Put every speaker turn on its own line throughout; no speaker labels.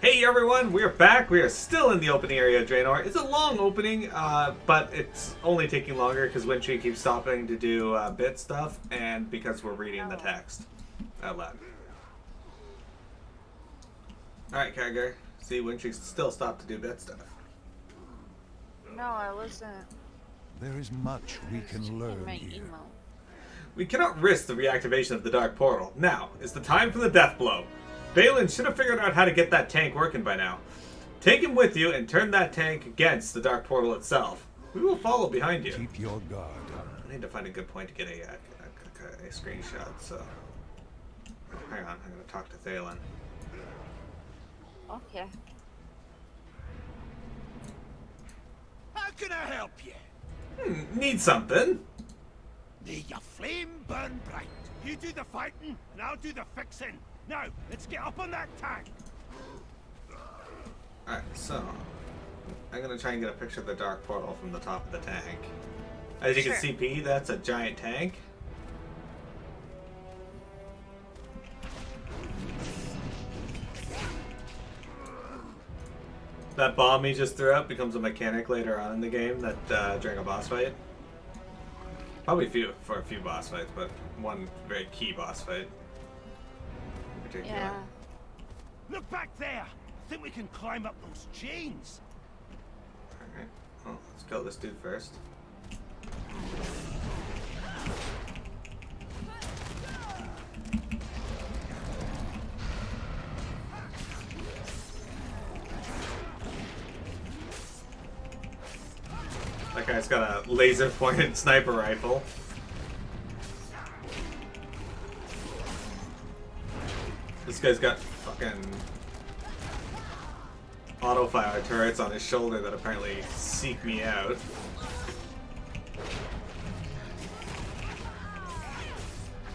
Hey everyone, we're back. We are still in the opening area of Draenor. It's a long opening, but it's only taking longer because Windtree keeps stopping to do bit stuff, and because we're reading the text out loud. Alright, Kagger. See, Windtree still stopped to do bit stuff.
No, I wasn't.
There is much we can learn here.
We cannot risk the reactivation of the Dark Portal. Now is the time for the death blow. Balin should have figured out how to get that tank working by now. Take him with you and turn that tank against the Dark Portal itself. We will follow behind you.
Keep your guard.
I need to find a good point to get a screenshot, so... Hang on, I'm going to talk to Thalen.
Okay.
How can I help you?
Need something?
May your flame burn bright. You do the fighting, and I'll do the fixing. Now, let's get up on that tank.
Alright, so... I'm going to try and get a picture of the Dark Portal from the top of the tank. As you can see, P, that's a giant tank. That bomb he just threw out becomes a mechanic later on in the game that during a boss fight. Probably for a few boss fights, but one very key boss fight in particular.
Yeah.
Look back there. I think we can climb up those chains.
Alright, well, let's kill this dude first. That guy's got a laser pointed sniper rifle. This guy's got fucking auto fire turrets on his shoulder that apparently seek me out.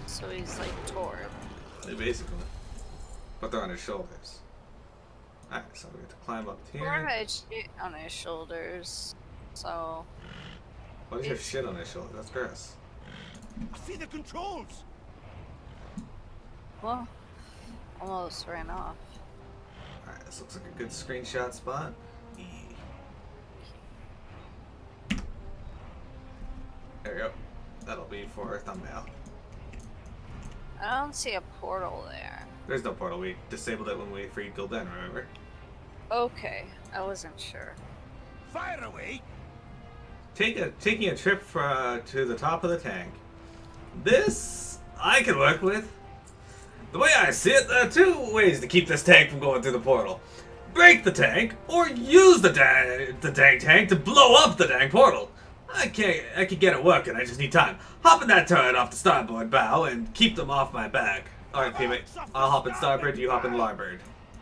So he's like Tor.
Basically. But they're on his shoulders. Alright, so we have to climb up
Or
here.
had shit on his shoulders. So.
Why does he have shit on his shoulder? That's gross.
I see the controls.
Well, almost ran off.
Alright, this looks like a good screenshot spot. E. There we go. That'll be for a thumbnail.
I don't see a portal there.
There's no portal. We disabled it when we freed Gul'dan, remember?
Okay, I wasn't sure.
Fire away.
Taking a trip to the top of the tank. This I can work with. The way I see it, there are two ways to keep this tank from going through the portal. Break the tank, or use the dang tank to blow up the dang portal. I can get it working, I just need time. Hop in that turret off the starboard bow and keep them off my back. Alright, teammate. I'll hop in starboard, you hop in larboard.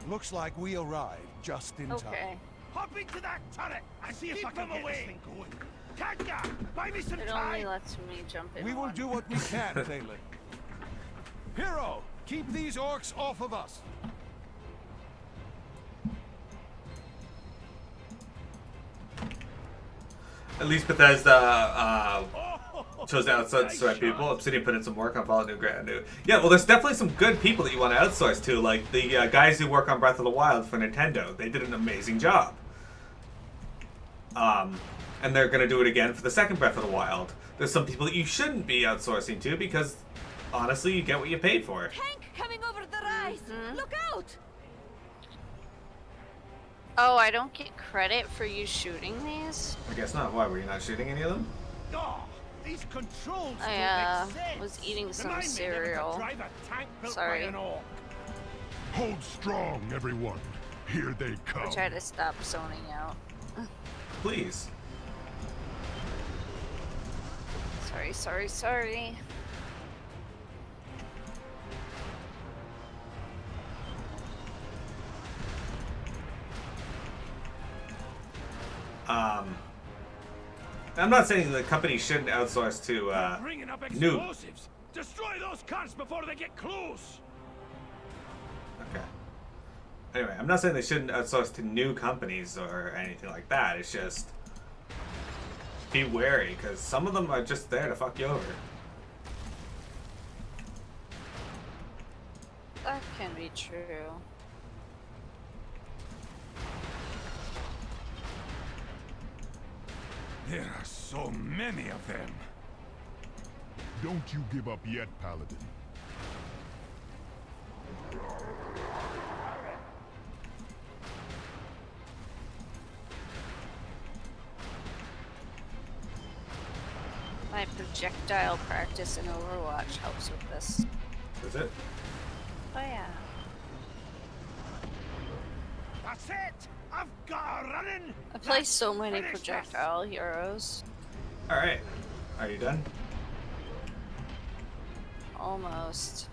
Looks like we arrived just in
Okay.
time.
Hop into that turret and see if I can get this thing going. Kanya, buy me some
It only
time.
lets me jump in.
We will
one.
do what we can, Thalen. Hero, keep these orcs off of us.
At least Bethesda chose to outsource right people. Obsidian put in some work on Fallout New. Yeah, well, there's definitely some good people that you want to outsource to, like the guys who work on Breath of the Wild for Nintendo. They did an amazing job. And they're going to do it again for the second Breath of the Wild. There's some people that you shouldn't be outsourcing to because, honestly, you get what you pay for.
Tank coming over the rise! Look out!
Oh, I don't get credit for you shooting these?
I guess not. Why, were you not shooting any of them?
Oh, these controls
I
don't make sense.
was eating some
Remind me never to
cereal.
drive a tank built
Sorry.
by an orc.
Hold strong, everyone. Here they come.
I try to stop zoning out.
Please.
Sorry.
I'm not saying the company shouldn't outsource to
Bringing up
noob.
explosives. Destroy those cunts before they get close.
Okay. Anyway, I'm not saying they shouldn't outsource to new companies or anything like that. It's just be wary, because some of them are just there to fuck you over.
That can be true.
There are so many of them.
Don't you give up yet, Paladin.
My projectile practice in Overwatch helps with this.
Is it?
Oh yeah.
That's it! I've got her running!
I play so many
Finish this.
projectile heroes.
Alright. Are you done?
Almost.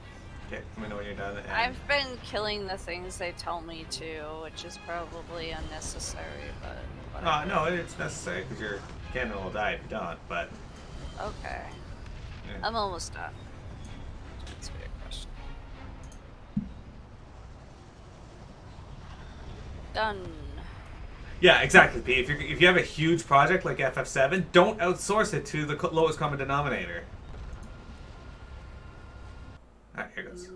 Okay, let me know when you're done. And
I've been killing the things they tell me to, which is probably unnecessary, but whatever.
no, it's necessary because your cannon will die if you don't, but...
Okay.
Yeah.
I'm almost done. That's a weird question. Done.
Yeah, exactly, P. If you have a huge project like FF7, don't outsource it to the lowest common denominator. Alright, here goes.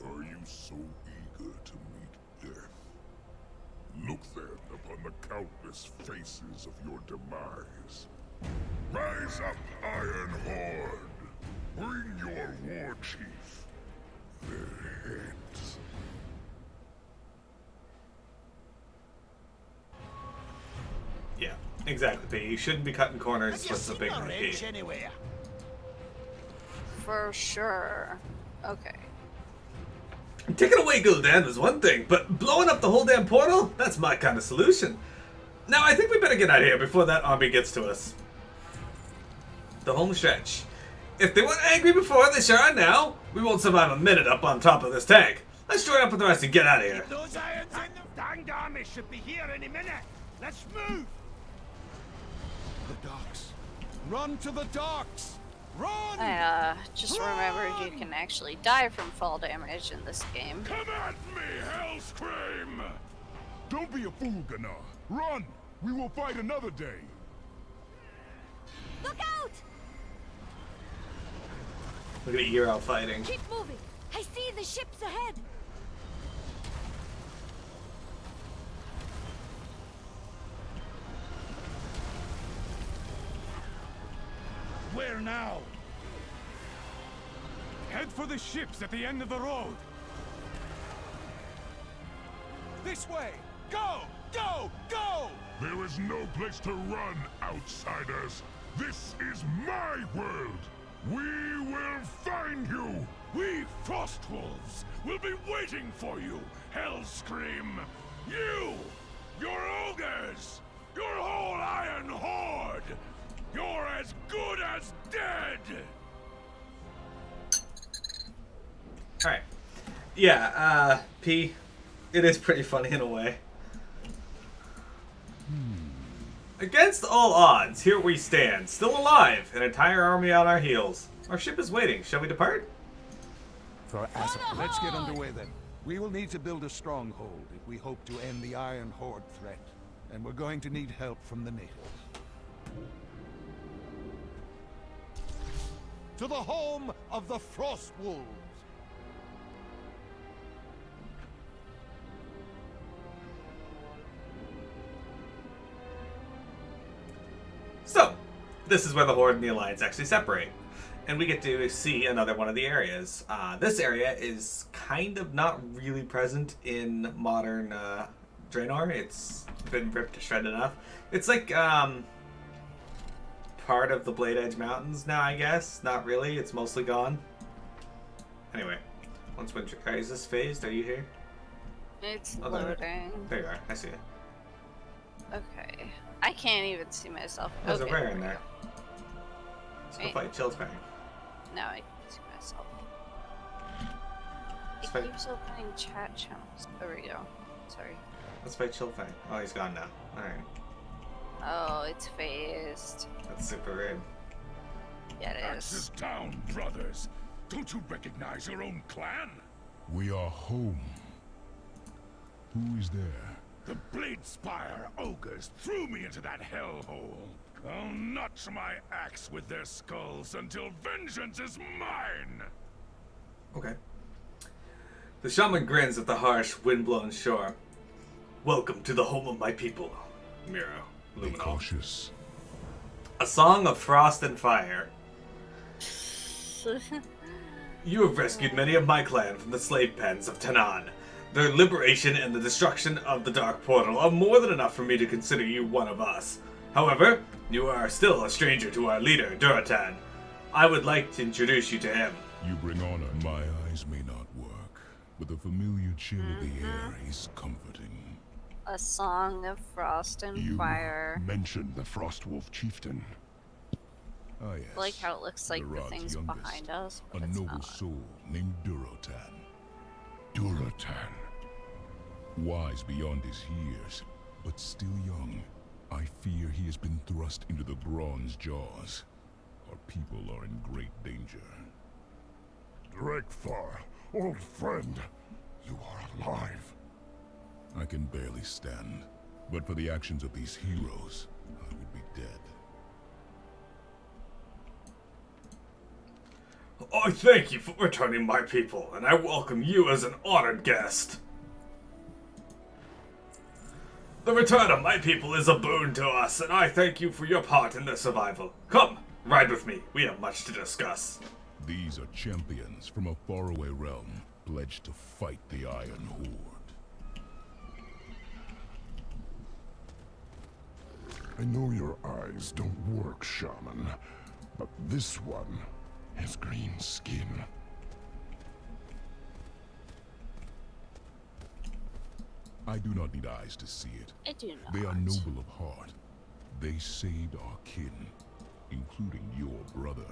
Are you so eager to meet death? Look then upon the countless faces of your demise. Rise up, Iron Horde! Bring your war chief their heads.
Yeah, exactly, P. You shouldn't be cutting corners
Have you
with the
seen
big
a wrench
IP.
anywhere?
For sure. Okay.
Taking away Gul'dan was one thing, but blowing up the whole damn portal? That's my kind of solution. Now, I think we better get out of here before that army gets to us. The home stretch. If they weren't angry before, they sure are now. We won't survive a minute up on top of this tank. Let's join up with the rest and get out of here.
Those irons in the danged army should be here any minute. Let's move!
The docks. Run to the docks! Run!
I just remembered you can actually die from fall damage in this game.
Come at me, Hellscream! Don't be a fool, Gunnar. Run! We will fight another day.
Look out!
Look at Eero fighting.
Keep moving. I see the ships ahead.
Where now? Head for the ships at the end of the road. This way! Go! Go! Go!
There is no place to run, outsiders. This is my world. We will find you. We Frostwolves will be waiting for you, Hellscream. You, your ogres, your whole Iron Horde. You're as good as dead.
Alright. Yeah, P, it is pretty funny in a way. Against all odds, here we stand, still alive, an entire army on our heels. Our ship is waiting. Shall we depart?
Let's get underway then. We will need to build a stronghold if we hope to end the Iron Horde threat. And we're going to need help from the natives. To the home of the Frostwolves!
So, this is where the Horde and the Alliance actually separate. And we get to see another one of the areas. This area is kind of not really present in modern Draenor. It's been ripped to shred enough. It's like part of the Blade Edge Mountains now, I guess. Not really. It's mostly gone. Anyway, once winter... is this phased? Are you here?
It's
Oh, there.
loading.
There you are. I see it.
Okay. I can't even see myself.
There's
okay,
a rare
there
in
we
there.
go.
Let's go
Wait.
fight Chillfang.
Now I can see myself. It
Let's fight-
keeps opening chat channels. There we go. Sorry.
Let's fight Chillfang. Oh, he's gone now. Alright.
Oh, it's phased.
That's super weird.
Yeah, it
Axes
is.
down, brothers. Don't you recognize your own clan? We are home. Who is there?
The Bladespire ogres threw me into that hellhole. I'll notch my axe with their skulls until vengeance is mine!
Okay. The shaman grins at the harsh, wind-blown shore. Welcome to the home of my people, Miro.
Be cautious.
A song of frost and fire. You have rescued many of my clan from the slave pens of Tanan. Their liberation and the destruction of the Dark Portal are more than enough for me to consider you one of us. However, you are still a stranger to our leader, Duratan. I would like to introduce you to him.
You bring honor. My eyes may not work, but the familiar chill of the air is comforting.
A song of frost and fire.
You mentioned the Frostwolf chieftain.
Ah, yes.
I like how it looks like the
Rad's
things
youngest,
behind us, but
a
it's
noble
not.
soul named Duratan.
Duratan.
Wise beyond his years, but still young. I fear he has been thrust into the bronze jaws. Our people are in great danger.
Drekthar, old friend, you are alive.
I can barely stand, but for the actions of these heroes, I would be dead.
I thank you for returning my people, and I welcome you as an honored guest. The return of my people is a boon to us, and I thank you for your part in their survival. Come, ride with me. We have much to discuss.
These are champions from a faraway realm, pledged to fight the Iron Horde.
I know your eyes don't work, shaman, but this one has green skin.
I do not need eyes to see it.
I do not.
They are noble of heart. They saved our kin, including your brother.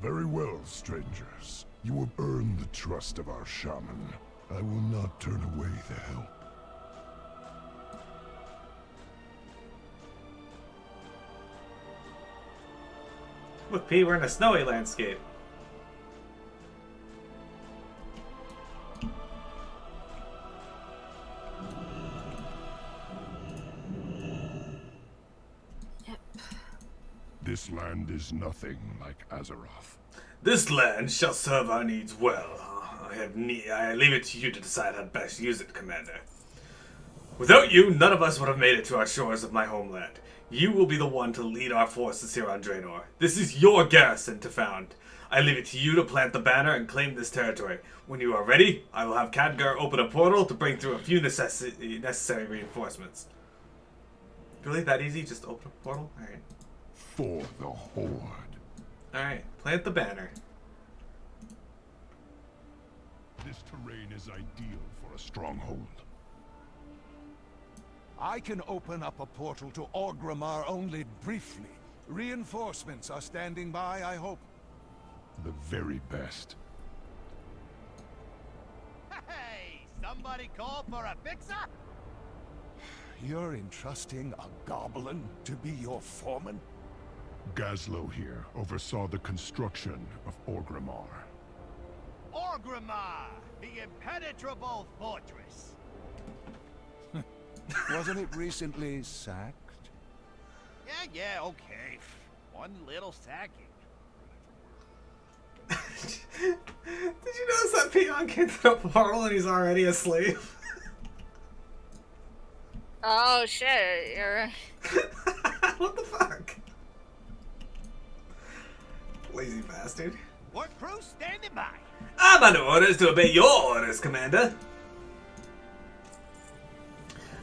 Very well, strangers. You have earned the trust of our shaman. I will not turn away the help.
Look, P, we're in a snowy landscape.
This land is nothing like Azeroth.
This land shall serve our needs well. I leave it to you to decide how to best use it, Commander. Without you, none of us would have made it to our shores of my homeland. You will be the one to lead our forces here on Draenor. This is your garrison to found. I leave it to you to plant the banner and claim this territory. When you are ready, I will have Khadgar open a portal to bring through a few necessary reinforcements. Really? That easy? Just open a portal? Alright.
For the Horde.
Alright, plant the banner.
This terrain is ideal for a stronghold.
I can open up a portal to Orgrimmar only briefly. Reinforcements are standing by, I hope.
The very best.
Hey, somebody call for a fixer?
You're entrusting a goblin to be your foreman?
Gazlo here oversaw the construction of Orgrimmar.
Orgrimmar, the impenetrable fortress.
Wasn't it recently sacked?
Yeah, okay. One little sacking.
Did you notice that peon came through the portal and he's already a slave?
Oh shit, you're...
What the fuck? Lazy bastard.
Work crew standing by.
I'm under orders to obey your orders, Commander.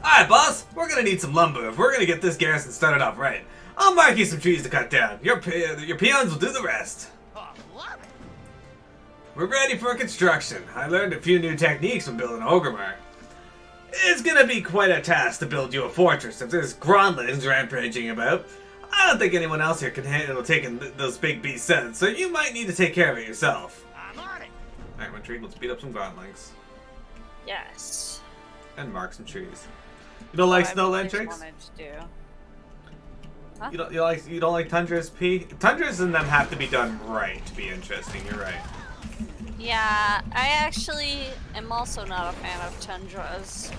Alright, boss. We're gonna need some lumber if we're gonna get this garrison started off right. I'll mark you some trees to cut down. Your peons will do the rest.
Oh, love it.
We're ready for construction. I learned a few new techniques from building Orgrimmar. It's gonna be quite a task to build you a fortress if there's Grondlings rampaging about. I don't think anyone else here can handle taking those big beasts in, so you might need to take care of it yourself.
I'm on it.
Alright, Intrigue, let's beat up some Grondlings.
Yes.
And mark some trees. You don't like snowland tricks?
Wanted to do. Huh?
You don't like tundras, P? Tundras and them have to be done right to be interesting, you're right.
Yeah, I actually am also not a fan of tundras.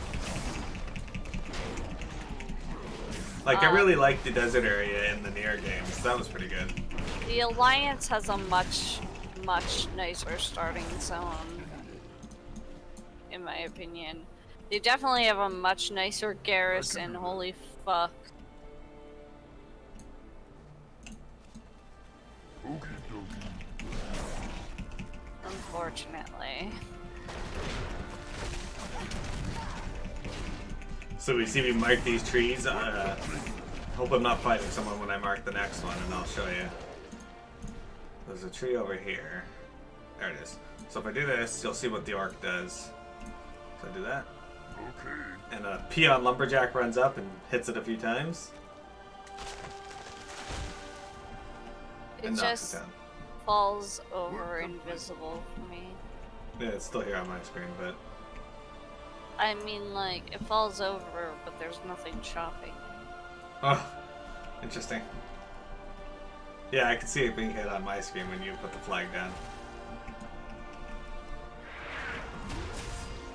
Like, I really liked the desert area in the Nier games. That was pretty good.
The Alliance has a much nicer starting zone, in my opinion. They definitely have a much nicer garrison, holy fuck. Unfortunately.
So we see me mark these trees. Hope I'm not fighting someone when I mark the next one, and I'll show you. There's a tree over here. There it is. So if I do this, you'll see what the orc does. So I do that.
Okay.
And a peon lumberjack runs up and hits it a few times.
It
And knocks
just
it down.
falls over invisible for me.
Yeah, it's still here on my screen, but
I mean, like, it falls over, but there's nothing chopping.
oh, interesting. Yeah, I can see it being hit on my screen when you put the flag down.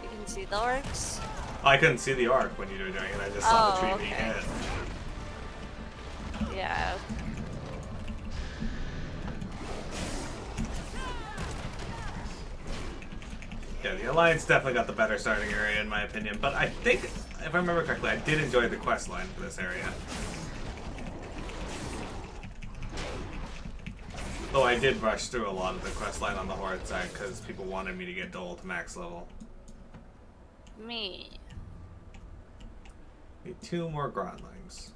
You can see the orcs.
I couldn't see the arc when you were doing it. I just saw the tree being
okay.
hit.
Yeah.
Yeah, the Alliance definitely got the better starting area in my opinion, but I think, if I remember correctly, I did enjoy the quest line for this area. Though I did rush through a lot of the quest line on the Horde side because people wanted me to get Dole to max level.
Me.
Need 2 more Grondlings.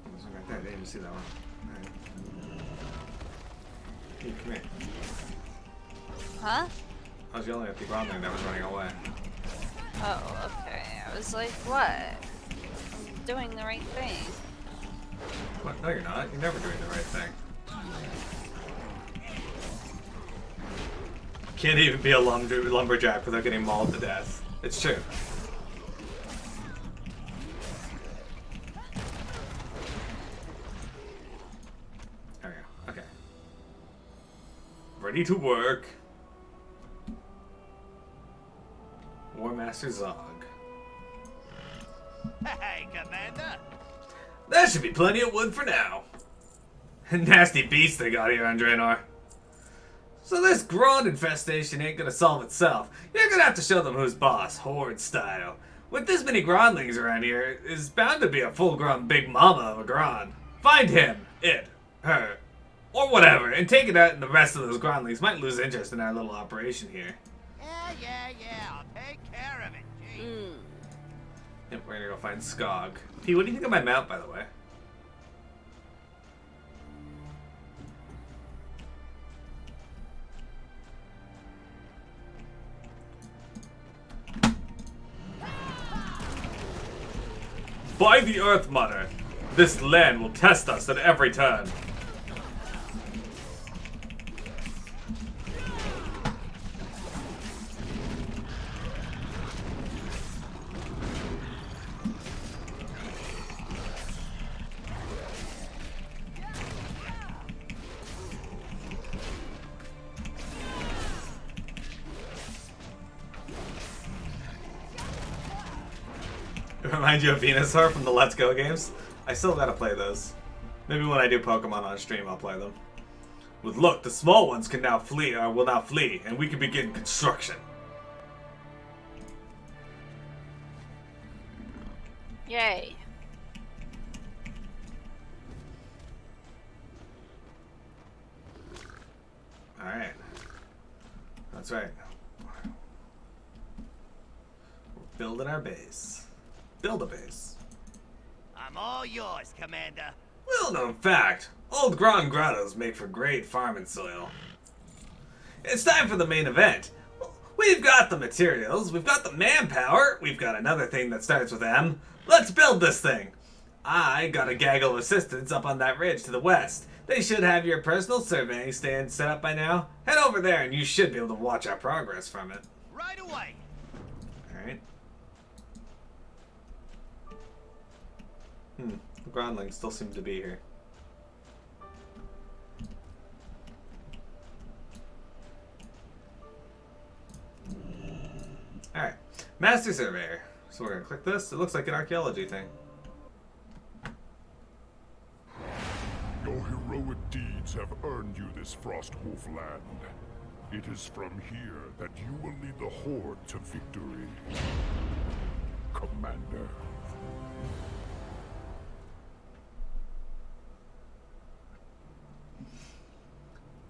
There's one right there. I didn't even see that one. Alright. Hey, come here.
Huh?
I was yelling at the Grondling that was running away.
Oh, okay. I was like, what? I'm doing the right thing.
What? No, you're not. You're never doing the right thing. Can't even be a lumberjack without getting mauled to death. It's true. There we go. Okay. Ready to work. War Master Zog.
Hey, Commander.
That should be plenty of wood for now. Nasty beast they got here on Draenor. So this Grond infestation ain't gonna solve itself. You're gonna have to show them who's boss, horde style. With this many Grondlings around here, is bound to be a full-grown big mama of a Grond. Find him, it, her, or whatever, and take it out, and the rest of those Grondlings might lose interest in our little operation here.
Yeah, I'll take care of it, gee.
Yep, we're gonna go find Skog. P, what do you think of my mount, by the way? By the Earth Mother, this land will test us at every turn. Remind you of Venusaur from the Let's Go games? I still gotta play those. Maybe when I do Pokemon on stream, I'll play them. With luck, the small ones can now flee, will now flee, and we can begin construction.
Yay.
Alright. That's right. We're building our base. Build a base.
I'm all yours, Commander.
Well known fact, old Grand grottos make for great farming soil. It's time for the main event. We've got the materials, we've got the manpower, we've got another thing that starts with M. Let's build this thing. I got a gaggle of assistants up on that ridge to the west. They should have your personal surveying stand set up by now. Head over there and you should be able to watch our progress from it.
Right away.
Alright. The Grondlings still seem to be here. Master Surveyor. So we're gonna click this. It looks like an archaeology thing.
Your heroic deeds have earned you this Frostwolf land. It is from here that you will lead the Horde to victory, Commander.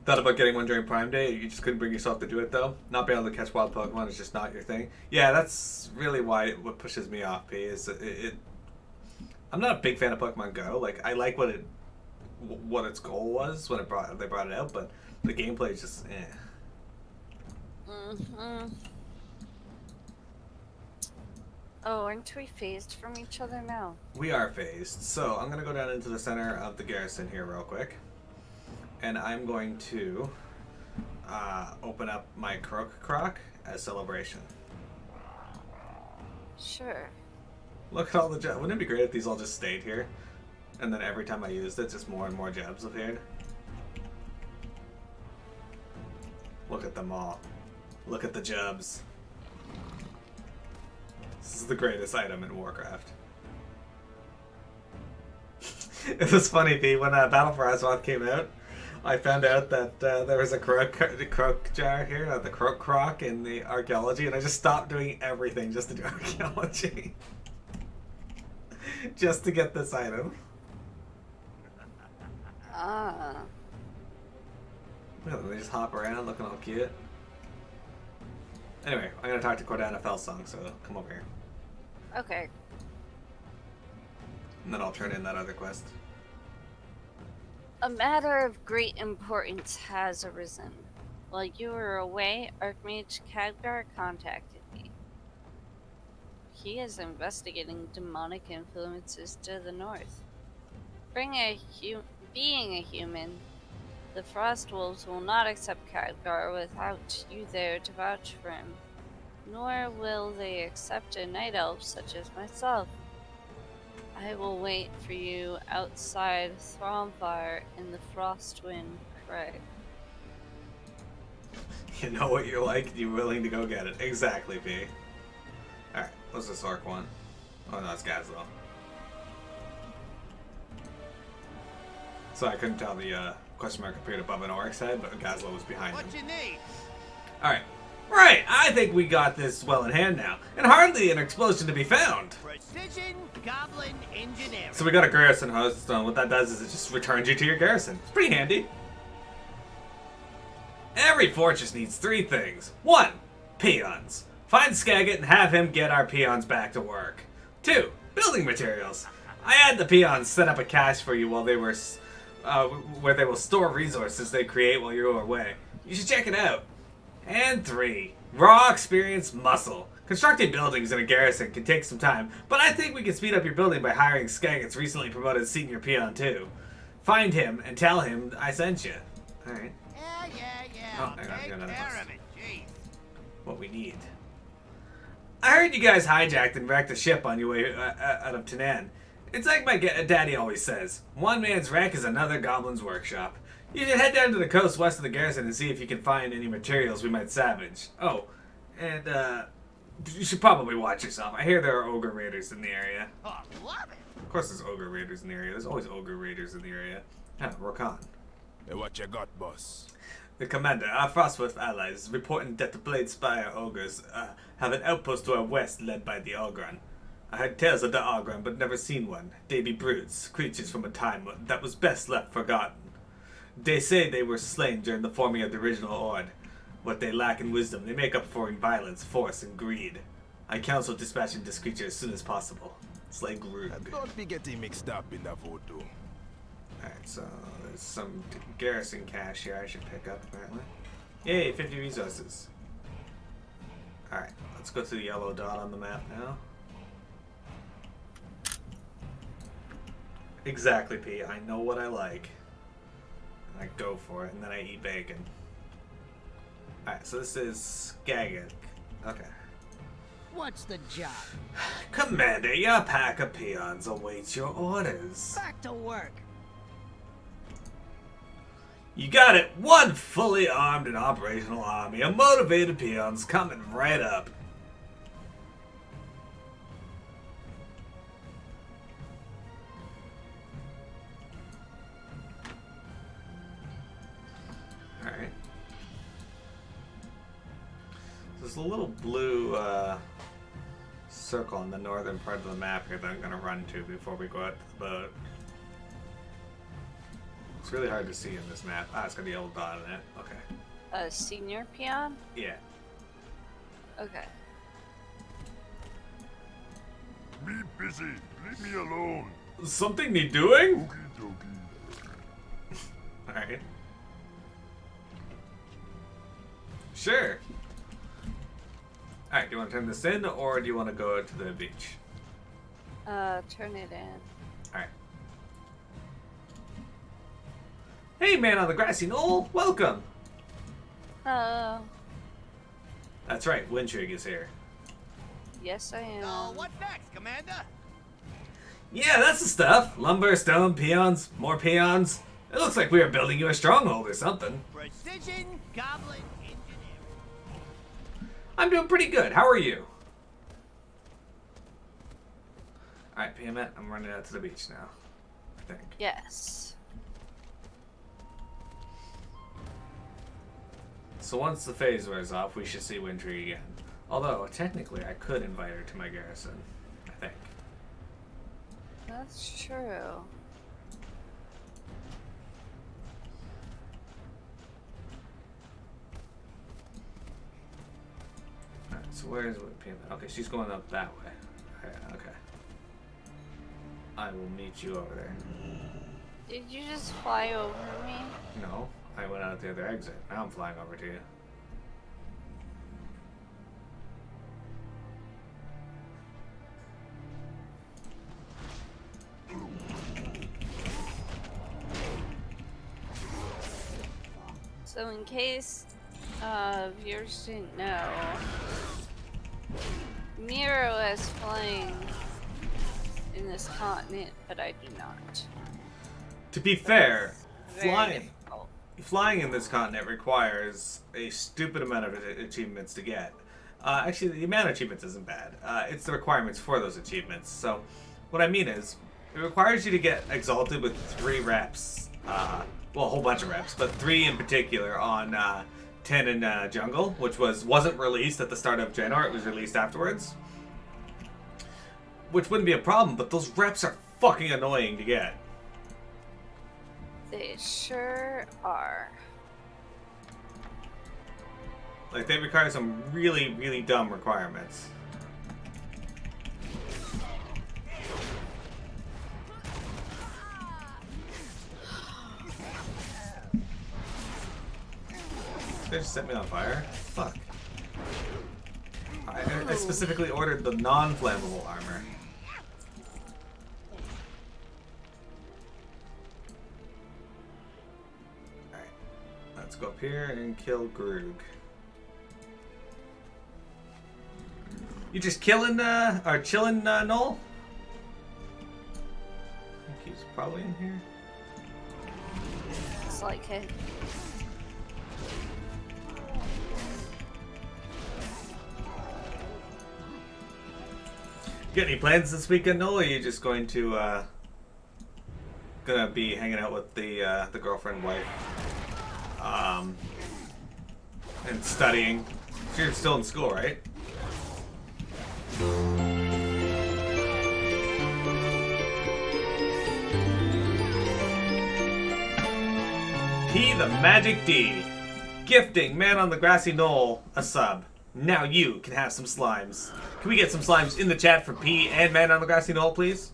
Thought about getting one during Prime Day. You just couldn't bring yourself to do it though. Not being able to catch wild Pokemon is just not your thing. Yeah, that's really what pushes me off. P is it. I'm not a big fan of Pokemon Go. Like I like what its goal was when they brought it out, but the gameplay is just eh.
Oh, aren't we phased from each other now?
We are phased. So I'm gonna go down into the center of the garrison here real quick. And I'm going to open up my Croc as celebration.
Sure.
Look at all the jabs. Wouldn't it be great if these all just stayed here? And then every time I used it, just more and more jabs appeared? Look at them all. Look at the jabs. This is the greatest item in Warcraft. It was funny, Pete, when Battle for Azeroth came out, I found out that there was a croc jar here, the croc in the archaeology, and I just stopped doing everything just to do archaeology. Just to get this item.
Ah.
Look at them, they just hop around looking all cute. Anyway, I'm gonna talk to Cordana Felsong, so come over here.
Okay.
And then I'll turn in that other quest.
A matter of great importance has arisen. While you were away, Archmage Khadgar contacted me. He is investigating demonic influences to the north. Being a human, the Frostwolves will not accept Khadgar without you there to vouch for him. Nor will they accept a night elf such as myself. I will wait for you outside Thronfire in the Frostwind Crag.
You know what you're like, you're willing to go get it. Exactly, P. Alright, what's this orc one? Oh no, it's Gazlo. So I couldn't tell the question mark appeared above an orc's head, but Gazlo was behind him.
What you need?
Alright. Right, I think we got this well in hand now, and hardly an explosion to be found.
Precision goblin engineering.
So we got a garrison host. What that does is it just returns you to your garrison. It's pretty handy. Every fortress needs 3 things. 1. Peons. Find Skagit and have him get our peons back to work. 2. Building materials. I had the peons set up a cache for you while they were, where they will store resources they create while you're away. You should check it out. And 3. Raw experience muscle. Constructing buildings in a garrison can take some time, but I think we can speed up your building by hiring Skagit's recently promoted senior peon too. Find him and tell him I sent you. Alright.
Yeah.
Oh,
I'll
hang on,
take
I got another
care
quest.
of it. Jeez.
What we need. I heard you guys hijacked and wrecked a ship on your way out of Tanan. It's like my daddy always says, one man's wreck is another goblin's workshop. You should head down to the coast west of the garrison and see if you can find any materials we might salvage. Oh, and you should probably watch yourself. I hear there are ogre raiders in the area.
Oh, love it.
Of course there's ogre raiders in the area. There's always ogre raiders in the area. Rokan.
Hey, what you got, boss?
The commander, our Frostwolf allies, reporting that the Blade Spire ogres have an outpost to our west led by the Ogron. I heard tales of the Ogron, but never seen one. They be brutes, creatures from a time that was best left forgotten. They say they were slain during the forming of the original Horde. What they lack in wisdom, they make up for in violence, force, and greed. I counsel dispatching this creature as soon as possible. It's like Rug.
Don't be getting mixed up in the voodoo.
Alright, so there's some garrison cash here I should pick up, apparently. Yay, 50 resources. Alright, let's go to the yellow dot on the map now. Exactly, P. I know what I like. And I go for it, and then I eat bacon. Alright, so this is Skagit. Okay.
What's the job?
Commander, your pack of peons awaits your orders.
Back to work.
You got it! One fully armed and operational army of motivated peons coming right up. There's a little blue circle in the northern part of the map here that I'm gonna run to before we go out to the boat. It's really hard to see in this map. Ah, it's got the yellow dot in it. Okay.
A senior peon?
Yeah.
Okay.
Me busy. Leave me alone.
Something need doing?
Okie dokie.
Alright. Sure. Alright, do you want to turn this in or do you want to go to the beach?
Turn it in.
Alright. Hey, man on the grassy knoll, welcome!
Hello.
That's right, Wintrig is here.
Yes, I am.
So, what's next, Commander?
Yeah, that's the stuff. Lumber, stone, peons, more peons. It looks like we are building you a stronghold or something.
Precision Goblin Engineering.
I'm doing pretty good. How are you? Alright, Piamet, I'm running out to the beach now. I think.
Yes.
So once the phase wears off, we should see Wintry again. Although, technically, I could invite her to my garrison. I think.
That's true.
Alright, so where's Piamet? Okay, she's going up that way. Okay. I will meet you over there.
Did you just fly over me?
No, I went out the other exit. Now I'm flying over to you.
So in case viewers didn't know, Miro is flying in this continent, but I do not.
To be fair,
Very difficult.
flying in this continent requires a stupid amount of achievements to get. Actually, the amount of achievements isn't bad. It's the requirements for those achievements. So, what I mean is, it requires you to get exalted with 3 reps. Well, a whole bunch of reps, but 3 in particular on 10 in Jungle, which wasn't released at the start of January. It was released afterwards. Which wouldn't be a problem, but those reps are fucking annoying to get.
They sure are.
Like, they require some really, really dumb requirements. They just set me on fire? Fuck. I specifically ordered the non-flammable armor. Alright. Let's go up here and kill Grug. You just killing, or chilling, Noel? I think he's probably in here.
It's like it.
Got any plans this weekend, Noel? Or are you just going to, gonna be hanging out with the girlfriend, wife, and studying? You're still in school, right? P the Magic D. Gifting Man on the Grassy Knoll a sub. Now you can have some slimes. Can we get some slimes in the chat for P and Man on the Grassy Knoll, please?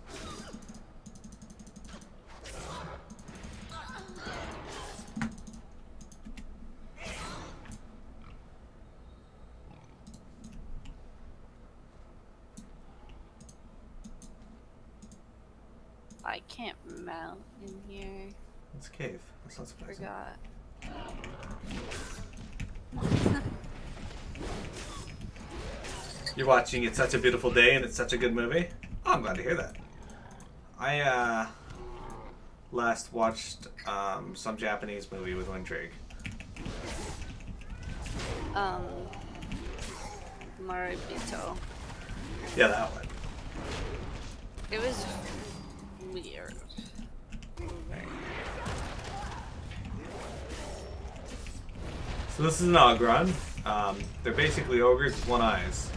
I can't mount in here.
It's a cave. That's not surprising.
Forgot.
You're watching It's Such a Beautiful Day and it's such a good movie? Oh, I'm glad to hear that. I last watched some Japanese movie with Wintrig.
Maribito.
Yeah, that one.
It was weird.
So this is an Ogron. They're basically ogres with one eyes.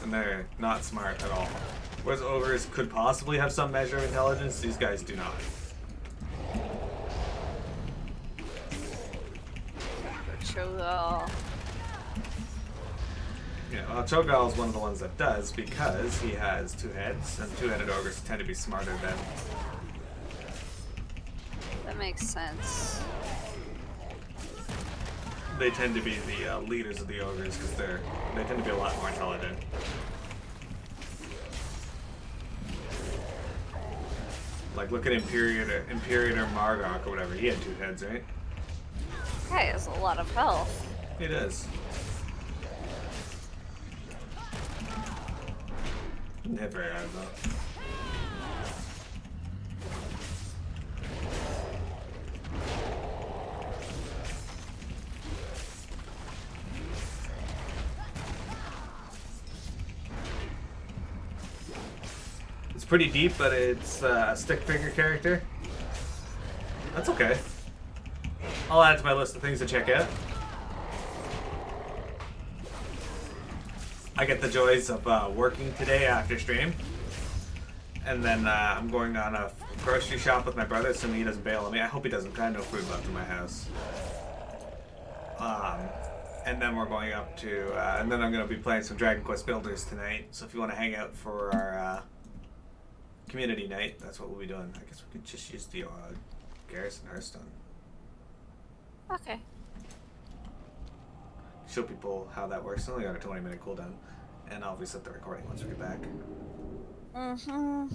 And they're not smart at all. Whereas ogres could possibly have some measure of intelligence, these guys do not.
Cho'Gall.
Yeah, well, Cho'Gall is one of the ones that does because he has two heads, and two-headed ogres tend to be smarter than.
That makes sense.
They tend to be the leaders of the ogres because they tend to be a lot more intelligent. Like look at Imperator Margok or whatever. He had two heads, right?
Guy has a lot of health.
He does. Never had though. It's pretty deep, but it's a stick figure character. That's okay. I'll add it to my list of things to check out. I get the joys of working today after stream. And then I'm going on a grocery shop with my brother, assuming he doesn't bail on me. I hope he doesn't, 'cause I have no food left in my house. And then we're going up to, and then I'm going to be playing some Dragon Quest Builders tonight. So if you want to hang out for our community night, that's what we'll be doing. I guess we could just use the Garrison Hearthstone.
Okay.
Show people how that works. It's only got a 20-minute cooldown. And I'll reset the recording once we get back.
Mm-hmm.